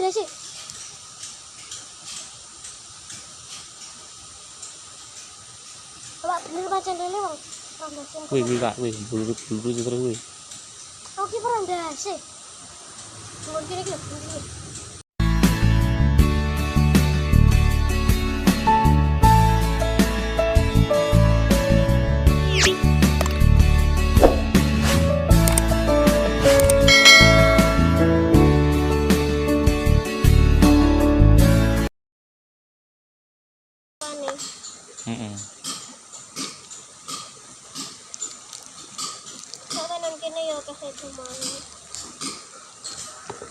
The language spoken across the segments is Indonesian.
sih. Coba bener baca dulu bang. Wih kak, wih bulu terus wih. Oke pernah sih. Mungkin gitu.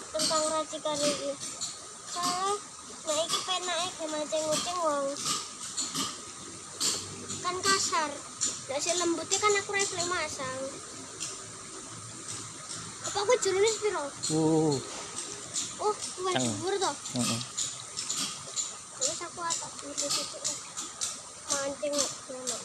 Tentang racikan ini salah nah ini penak mancing-mancing wong kan kasar gak sih lembutnya kan aku refleks masang apa aku jerunis piro gue subur toh terus aku atas dulu situ mancing ngono.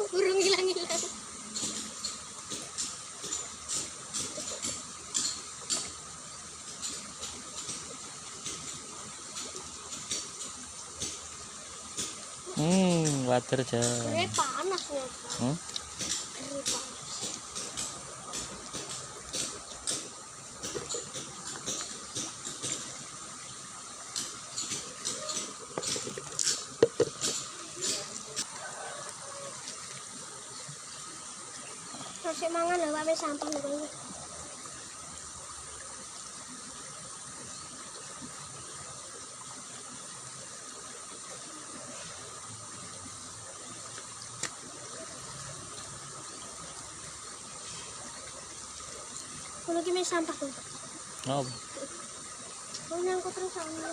Burung hilang-hilang. Water aja. Panas ya. Panas. Masih mangan lho, Pak, sampah lho. Kalau gini sampah tuh. Oh. Mau nyangkut terus sama.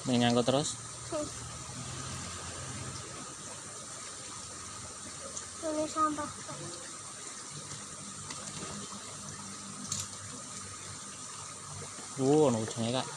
Nyangkut terus? Ini sampah. Ono ujungnya kak.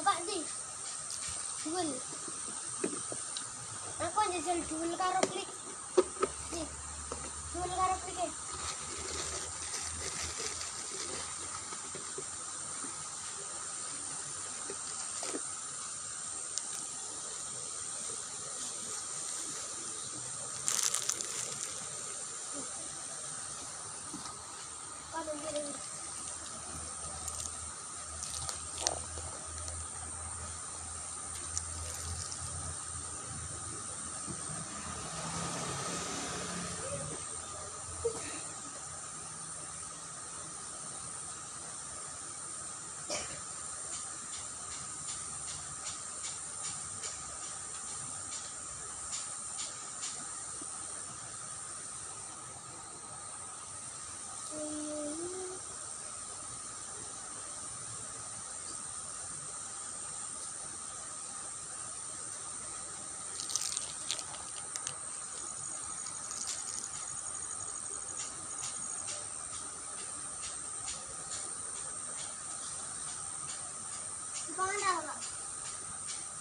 Pak di duel aku jajal duel karo klik nih duel karo klik ya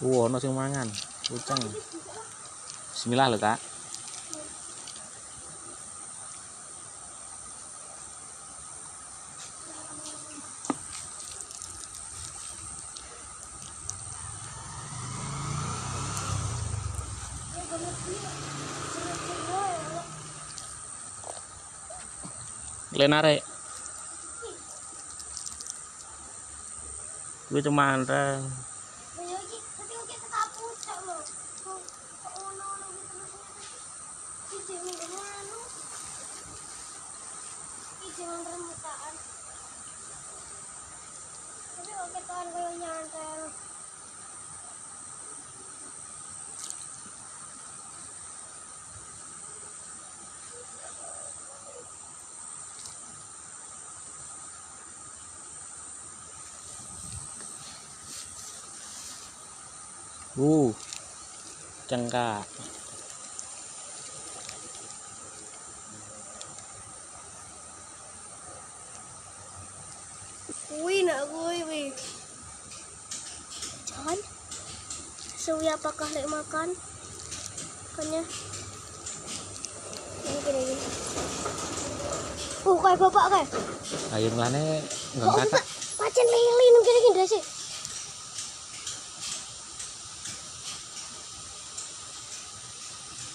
Ono sing mangan, uceng. Bismillah lho kak. Lenare. Kuwi cuman ra. Ayo iki, nanti oke ketaput cok lo. Kok ono-ono gitu terusnya. Iki minggu anu. Iki jangan permukaan. Tapi oke kan koyo nyantel. Cengkak. Wih nak gue wih. Jangan. Sewi apakah lek makan? Makanya. Ini gini. Kayak bapak kayak. Ayo nglane nggon Kok kakak. Macan lili nang kene sih.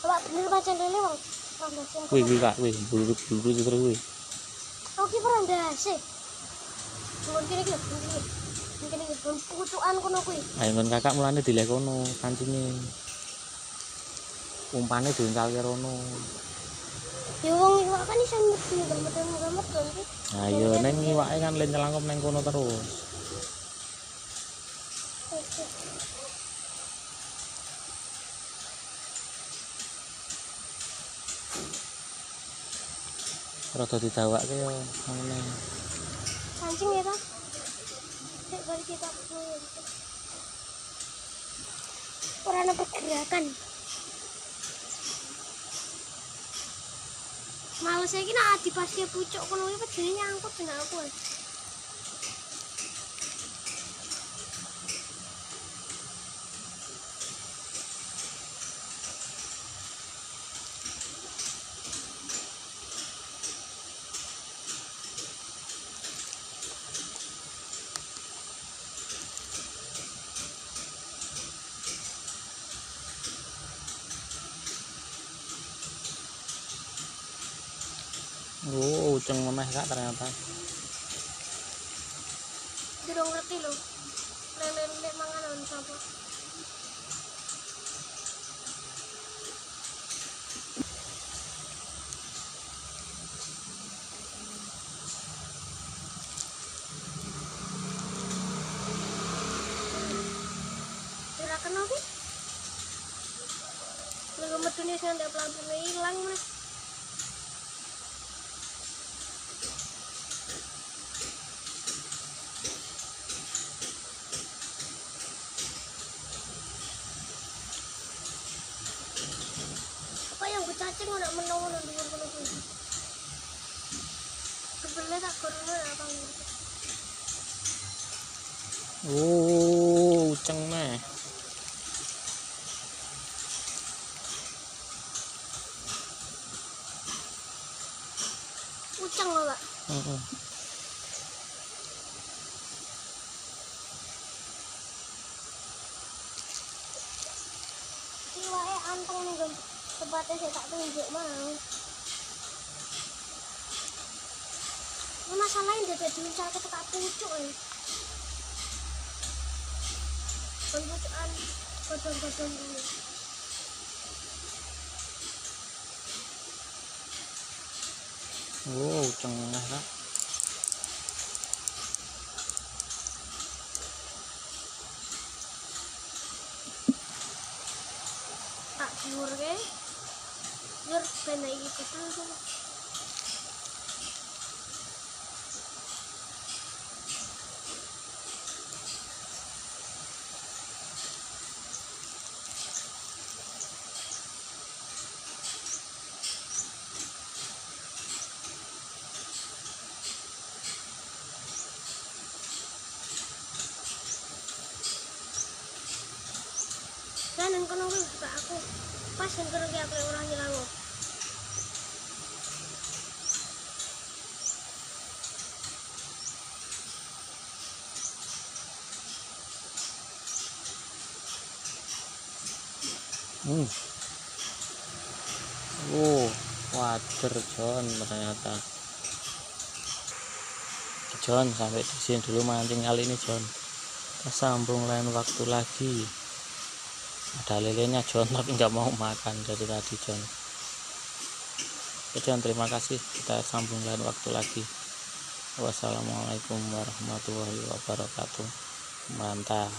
Bapak bener macan lili bang. Wih Kak, wih bulu terus kuwi. Oke pernah sih. Nggon kene iki. Kene iki pucukan kono kuwi. Ayo nggon kakak mulane dileh kono kancine. Umpane diuncal rono. Ya wong iwak kan iso mesti gambar-gambar kan iki. Ayo neng iwake kan le nyelangkup neng kono terus. Rada didawake yo ngene. Pancing ya, Kak. Cek balik kita ora ana pergerakan. Males iki nek dipaske pucuk kono iki pedene nyangkut tenan aku. Uceng memeh Kak ternyata. Durung ngerti lho. Lele manganan sapa. Ora kena ki. Lego metune sing ndak pelan-pelan ilang Mas. Cacing ora menawa nang dhuwur kono kuwi. Kebele tak gorono ya Kang. Uceng meh. Uceng lho, Pak. Heeh. Iwake anteng ning nggon tempatnya saya tak tunjuk mau. Ini masalahnya udah diuncal ke tekak pucuk ya. Pucukan godong-godong dulu. Uceng meh Kak. Tak jur ke. Jur ben iki kesel. Kan nang kono kuwi Pak aku. Pas nang kono ki aku ora ngilang. Wader John ternyata. John sampai di sini dulu mancing kali ini John. Kita sambung lain waktu lagi. Ada lelenya John tapi nggak mau makan dari tadi John. Oke John, terima kasih. Kita sambung lain waktu lagi. Wassalamualaikum warahmatullahi wabarakatuh. Mantap.